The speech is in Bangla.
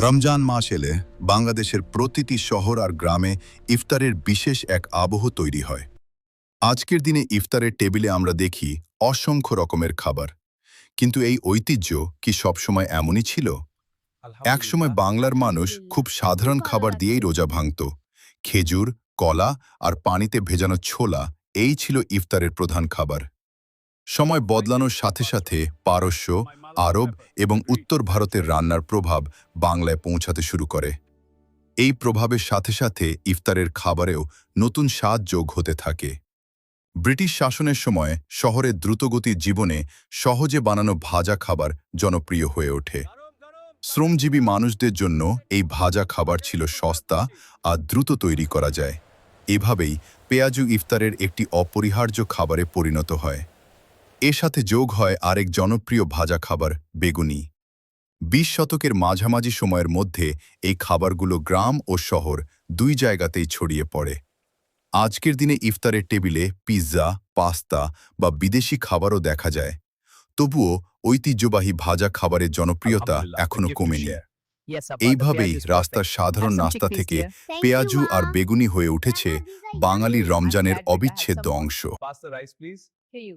রমজান মাস এলে বাংলাদেশের প্রতিটি শহর আর গ্রামে ইফতারের বিশেষ এক আবহ তৈরি হয়। আজকের দিনে ইফতারের টেবিলে আমরা দেখি অসংখ্য রকমের খাবার, কিন্তু এই ঐতিহ্য কি সবসময় এমনই ছিল? একসময় বাংলার মানুষ খুব সাধারণ খাবার দিয়েই রোজা ভাঙত। খেজুর, কলা আর পানিতে ভেজানো ছোলা এই ছিল ইফতারের প্রধান খাবার। সময় বদলানোর সাথে সাথে পারস্য, আরব এবং উত্তর ভারতের রান্নার প্রভাব বাংলায় পৌঁছাতে শুরু করে। এই প্রভাবের সাথে সাথে ইফতারের খাবারেও নতুন স্বাদ যোগ হতে থাকে। ব্রিটিশ শাসনের সময় শহরের দ্রুতগতির জীবনে সহজে বানানো ভাজা খাবার জনপ্রিয় হয়ে ওঠে। শ্রমজীবী মানুষদের জন্য এই ভাজা খাবার ছিল সস্তা আর দ্রুত তৈরি করা যায়। এভাবেই পেঁয়াজু ইফতারের একটি অপরিহার্য খাবারে পরিণত হয়। এর সাথে যোগ হয় আরেক জনপ্রিয় ভাজা খাবার বেগুনি। ২০ শতকের মাঝামাঝি সময়ের মধ্যে এই খাবারগুলো গ্রাম ও শহর দুই জায়গাতেই ছড়িয়ে পড়ে। আজকের দিনে ইফতারের টেবিলে পিৎজা, পাস্তা বা বিদেশি খাবারও দেখা যায়। তবুও ঐতিহ্যবাহী ভাজা খাবারের জনপ্রিয়তা এখনও কমেনি। এইভাবেই রাস্তার সাধারণ নাস্তা থেকে পেঁয়াজু আর বেগুনি হয়ে উঠেছে বাঙালি রমজানের অবিচ্ছেদ্য অংশ। Pass the rice, please. Here you